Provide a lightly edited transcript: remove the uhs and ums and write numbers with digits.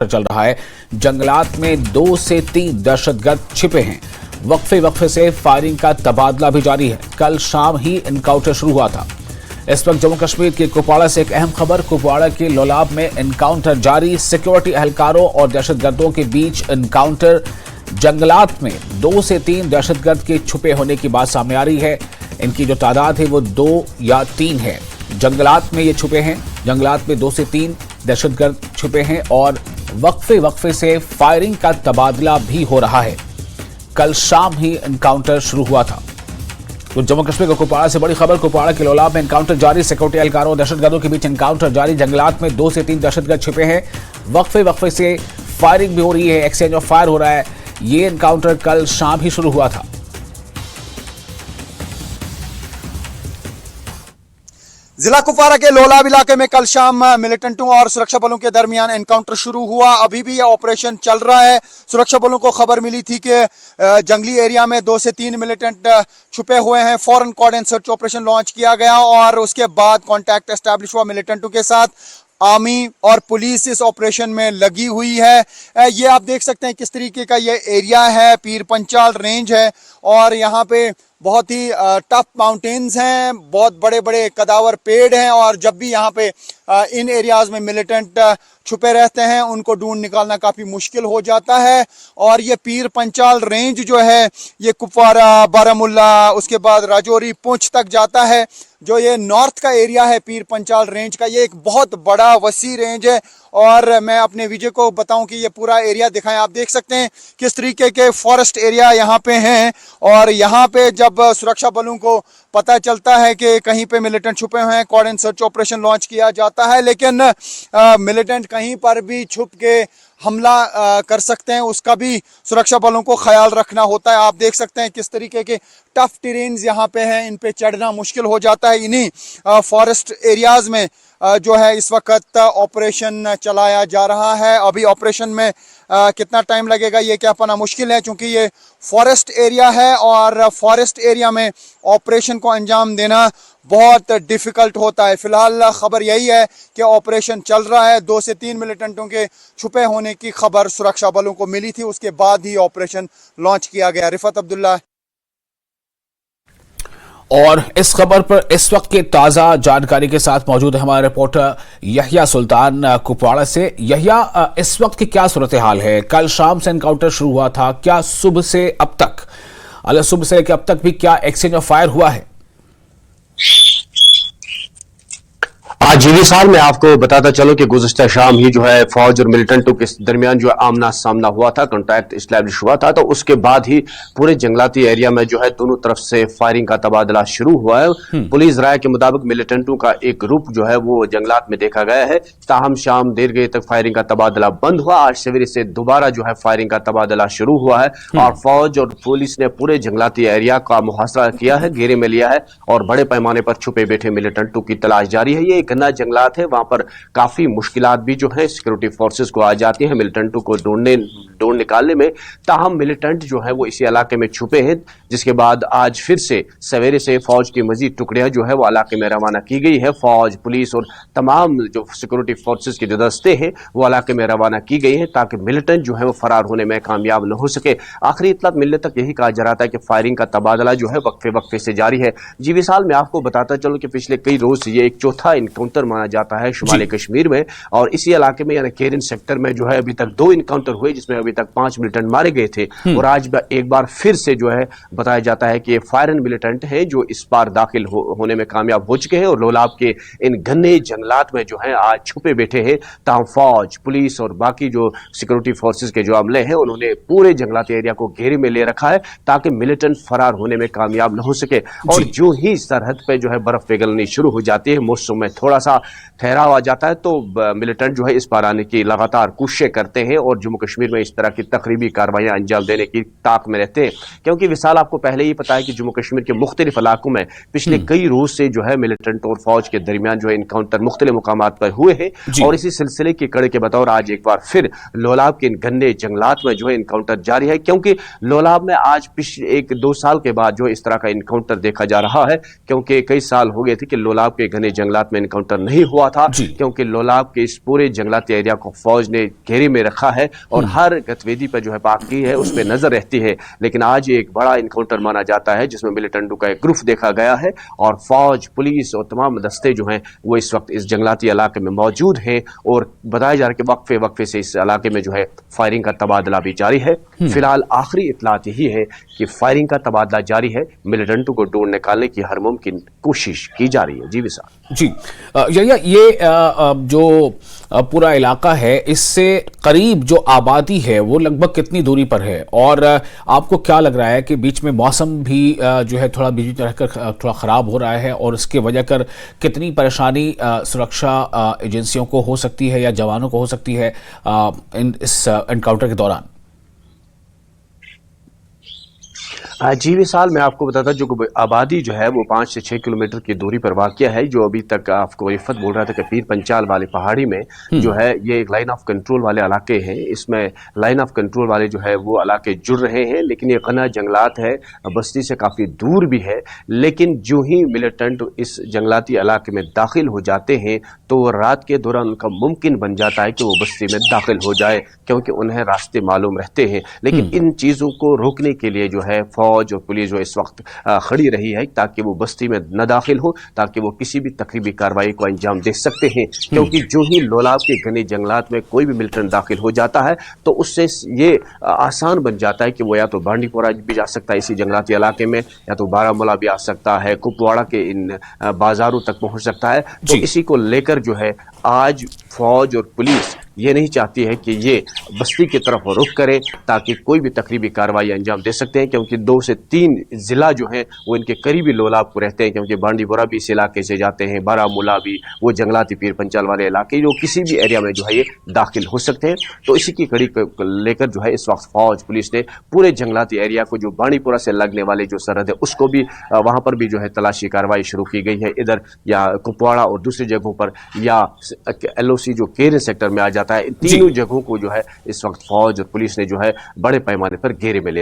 चल रहा है। जंगलात में 2 से 3 दहशतगर्द छिपे हैं। वक्फे से फायरिंग का तबादला भी जारी है। कल शाम ही एनकाउंटर शुरू हुआ था। इस वक्त जम्मू कश्मीर के कुपवाड़ा से एक अहम खबर। कुपवाड़ा के लोलाब में एनकाउंटर जारी। सिक्योरिटी एहलकारों और दहशतगर्दों के बीच एनकाउंटर। जंगलात में 2 से 3 दहशतगर्द के छुपे होने की बात सामने आ रही है। इनकी जो तादाद है वो 2 या 3 है। जंगलात में ये छुपे हैं। जंगलात में 2 से 3 दहशतगर्द छुपे हैं और वक्फे से फायरिंग का तबादला भी हो रहा है। कल शाम ही एनकाउंटर शुरू हुआ था। तो जम्मू कश्मीर के कुपवाड़ा से बड़ी खबर। कुपवाड़ा के लोलाब में एनकाउंटर जारी। सिक्योरिटी एहलकारों और दहशतगर्दों के बीच एनकाउंटर जारी। जंगलात में 2 से 3 दहशतगर्द छिपे हैं। वक्फे से फायरिंग भी हो रही है। एक्सचेंज ऑफ फायर हो रहा है। ये एनकाउंटर कल शाम ही शुरू हुआ था। जिला कुपवाड़ा के लोलाब इलाके में कल शाम मिलिटेंटों और सुरक्षा बलों के दरमियान एनकाउंटर शुरू हुआ। अभी भी यह ऑपरेशन चल रहा है। सुरक्षा बलों को खबर मिली थी कि जंगली एरिया में 2 से 3 मिलिटेंट छुपे हुए हैं। फौरन कॉर्डन सर्च ऑपरेशन लॉन्च किया गया और उसके बाद कॉन्टैक्ट एस्टैब्लिश हुआ मिलिटेंटों के साथ। आर्मी और पुलिस इस ऑपरेशन में लगी हुई है। ये आप देख सकते हैं किस तरीके का ये एरिया है। पीर पंचाल रेंज है और यहाँ पे बहुत ही टफ माउंटेन्स हैं। बहुत बड़े बड़े कदावर पेड़ हैं और जब भी यहाँ पे इन एरियाज में मिलिटेंट छुपे रहते हैं उनको ढूंढ निकालना काफ़ी मुश्किल हो जाता है। और ये पीर पंचाल रेंज जो है ये कुपवाड़ा, बारामुल्ला, उसके बाद राजौरी, पुंछ तक जाता है। जो ये नॉर्थ का एरिया है पीर पंचाल रेंज का, ये एक बहुत बड़ा वसी रेंज है। और मैं अपने विजय को बताऊं कि ये पूरा एरिया दिखाएं। आप देख सकते हैं किस तरीके के फॉरेस्ट एरिया यहाँ पे हैं। और यहाँ पे जब सुरक्षा बलों को पता चलता है कि कहीं पे मिलिटेंट छुपे हुए हैं, कॉर्डन सर्च ऑपरेशन लॉन्च किया जाता है। लेकिन मिलिटेंट कहीं पर भी छुप के हमला कर सकते हैं, उसका भी सुरक्षा बलों को ख्याल रखना होता है। आप देख सकते हैं किस तरीके के टफ टेरेन्स यहाँ पे हैं। इन पे चढ़ना मुश्किल हो जाता है। इन्हीं फॉरेस्ट एरियाज में जो है इस वक्त ऑपरेशन चलाया जा रहा है। अभी ऑपरेशन में कितना टाइम लगेगा ये क्या पाना मुश्किल है, क्योंकि ये फॉरेस्ट एरिया है और फॉरेस्ट एरिया में ऑपरेशन को अंजाम देना बहुत डिफ़िकल्ट होता है। फिलहाल खबर यही है कि ऑपरेशन चल रहा है। 2 से 3 मिलिटेंटों के छुपे होने की खबर सुरक्षा बलों को मिली थी, उसके बाद ही ऑपरेशन लॉन्च किया गया। रिफत अब्दुल्ला। और इस खबर पर इस वक्त की ताज़ा जानकारी के साथ मौजूद है हमारे रिपोर्टर यहिया सुल्तान कुपवाड़ा से। यहिया, इस वक्त की क्या सूरत हाल है? कल शाम से एनकाउंटर शुरू हुआ था, क्या सुबह से अब तक सुबह से लेकर अब तक भी क्या एक्सचेंज ऑफ फायर हुआ है? आज जीवी साल में आपको बताता चलो कि गुज़श्ता शाम ही जो है फौज और मिलिटेंटों के दरमियान जो आमना सामना हुआ था, कॉन्टैक्ट इस्टेब्लिश हुआ था। तो उसके बाद ही पूरे जंगलाती एरिया में जो है दोनों तरफ से फायरिंग का तबादला शुरू हुआ है। पुलिस राय के मुताबिक मिलिटेंटों का एक ग्रुप जो है वो जंगलात में देखा गया है। ताहम शाम देर गए तक फायरिंग का तबादला बंद हुआ। आज सवेरे से दोबारा जो है फायरिंग का तबादला शुरू हुआ है और फौज और पुलिस ने पूरे जंगलाती एरिया का मुहासरा किया है, घेरे में लिया है और बड़े पैमाने पर छुपे बैठे मिलिटेंटों की तलाश जारी है। ये घना जंगलात है, वहां पर काफी मुश्किलात भी जो है सिक्योरिटी फोर्सेस को आ जाती है मिलिटेंटों को ढूंढ निकालने में। ताहम मिलिटेंट जो है वो इसी इलाके में छुपे हैं, जिसके बाद आज फिर से सवेरे से फौज की मजीद टुकड़ियां जो है वो इलाके में रवाना की गई है। फौज, पुलिस और तमाम जो सिक्योरिटी फोर्सेस के जो दस्ते हैं वो इलाके में रवाना की गई है ताकि मिलिटेंट जो है वो फरार होने में कामयाब न हो सके। आखिरी इत्तला मिलने तक यही कहा जा रहा था कि फायरिंग का तबादला जो है वक्फे से जारी है। जी विशाल, मैं आपको बताता चलूं कि पिछले कई रोज से ये एक चौथा इनकाउंटर माना जाता है शुमाली कश्मीर में और इसी इलाके में यानी केरन सेक्टर में जो है अभी तक 2 इनकाउंटर हुए, जिसमें अभी तक 5 मिलिटेंट मारे गए थे। और आज एक बार फिर से जो है बताया जाता है कि फायरन मिलिटेंट है जो इस बार दाखिल होने में कामयाब हो चुके हैं और लोलाब के इन घने जंगलात में जो है आज छुपे बैठे हैं। ताहम फौज, पुलिस और बाकी जो सिक्योरिटी फोर्सेस के जो अमले हैं उन्होंने पूरे जंगलाती एरिया को घेरे में ले रखा है ताकि मिलिटेंट फरार होने में कामयाब न हो सके। और जो ही सरहद पे जो है बर्फ पिघलनी शुरू हो जाती है, मौसम में थोड़ा सा ठहराव आ जाता है, तो मिलिटेंट जो है इस पार आने की लगातार कोशिशें करते हैं और जम्मू कश्मीर में इस तरह की तकरीबी कार्रवाइयां अंजाम देने की ताक में रहते हैं। क्योंकि विशाल, आपको पहले ही पता है कि जम्मू कश्मीर के मुख्तलिफ इलाकों में पिछले कई रोज से जो है मिलिटेंट और फौज के दरमियान जो है इनकाउंटर मुख्तलिफ मुकामात पर हुए हैं और इसी सिलसिले के कड़े के बतौर आज एक बार फिर लोलाब के इन घने जंगलात में जो है इनकाउंटर जारी है। क्योंकि लोलाब में आज पिछले 1-2 साल के बाद जो इस तरह का इनकाउंटर देखा जा रहा है, क्योंकि कई साल हो गए थे कि लोलाब के घने जंगलात में इनकाउंटर انکاؤنٹر نہیں ہوا تھا جی۔ کیونکہ لولاب کے اس پورے جنگلاتی ایریا کو فوج نے گھیرے میں رکھا ہے اور ہر گتیویدھی پر جو ہے باقی ہے اس پہ نظر رہتی ہے، لیکن آج ایک بڑا انکاؤنٹر مانا جاتا ہے جس میں ملیٹنٹوں کا ایک گروپ دیکھا گیا ہے اور فوج، پولیس اور تمام دستے جو ہیں وہ اس وقت اس جنگلاتی علاقے میں موجود ہیں اور بتایا جا رہا ہے کہ وقفے وقفے سے اس علاقے میں جو ہے فائرنگ کا تبادلہ بھی جاری ہے۔ فی الحال آخری اطلاعات یہی ہے کہ فائرنگ کا تبادلہ جاری ہے، ملیٹنٹوں کو ڈھونڈ نکالنے کی ہر ممکن کوشش کی جا رہی ہے۔ جی وصال جی یہ جو پورا علاقہ ہے اس سے قریب جو آبادی ہے وہ لگ بھگ کتنی دوری پر ہے، اور آپ کو کیا لگ رہا ہے کہ بیچ میں موسم بھی جو ہے تھوڑا بیچ میں رہ کر تھوڑا خراب ہو رہا ہے اور اس کی وجہ کر کتنی پریشانی سرکشا ایجنسیوں کو ہو سکتی ہے یا جوانوں کو ہو سکتی ہے اس انکاؤنٹر کے دوران؟ جی وصال، میں آپ کو بتاتا جو آبادی جو ہے وہ 5 سے 6 کلومیٹر کی دوری پر واقع ہے، جو ابھی تک آپ کو رفت بول رہا تھا کہ پیر پنچال والے پہاڑی میں جو ہے یہ ایک لائن آف کنٹرول والے علاقے ہیں، اس میں لائن آف کنٹرول والے جو ہے وہ علاقے جڑ رہے ہیں، لیکن یہ غنا جنگلات ہے، بستی سے کافی دور بھی ہے، لیکن جو ہی ملیٹنٹ اس جنگلاتی علاقے میں داخل ہو جاتے ہیں تو رات کے دوران ان کا ممکن بن جاتا ہے کہ وہ بستی میں داخل ہو جائے کیونکہ انہیں راستے معلوم رہتے ہیں، لیکن ان چیزوں کو روکنے کے لیے جو ہے فوج اور پولیس جو اس وقت کھڑی رہی ہے تاکہ وہ بستی میں نہ داخل ہو، تاکہ وہ کسی بھی تقریبی کارروائی کو انجام دے سکتے ہیں، کیونکہ جو ہی لولاب کے گھنے جنگلات میں کوئی بھی ملٹنٹ داخل ہو جاتا ہے تو اس سے یہ آسان بن جاتا ہے کہ وہ یا تو بانڈی پورہ بھی جا سکتا ہے اسی جنگلاتی علاقے میں، یا تو بارہ مولہ بھی آ سکتا ہے، کپواڑہ کے ان بازاروں تک پہنچ سکتا ہے۔ تو اسی کو لے کر جو ہے آج فوج اور پولیس یہ نہیں چاہتی ہے کہ یہ بستی کی طرف رخ کرے تاکہ کوئی بھی تقریبی کارروائی انجام دے سکتے ہیں، کیونکہ 2 سے 3 ضلع جو ہیں وہ ان کے قریبی لولاب کو رہتے ہیں، کیونکہ بانڈی پورہ بھی اس علاقے سے جاتے ہیں، بارہ مولہ بھی، وہ جنگلاتی پیر پنچال والے علاقے جو کسی بھی ایریا میں جو ہے یہ داخل ہو سکتے ہیں۔ تو اسی کی کڑی کو لے کر جو ہے اس وقت فوج پولیس نے پورے جنگلاتی ایریا کو جو بانڈی پورہ سے لگنے والے جو سرحد ہے اس کو بھی وہاں پر بھی جو ہے تلاشی کارروائی شروع کی گئی ہے، ادھر یا کپواڑہ اور دوسری جگہوں پر یا LOC جو کیرن سیکٹر میں آ جاتا ہے، ان تینوں جگہوں کو جو ہے اس وقت فوج اور پولیس نے جو ہے بڑے پیمانے پر گھیرے میں لے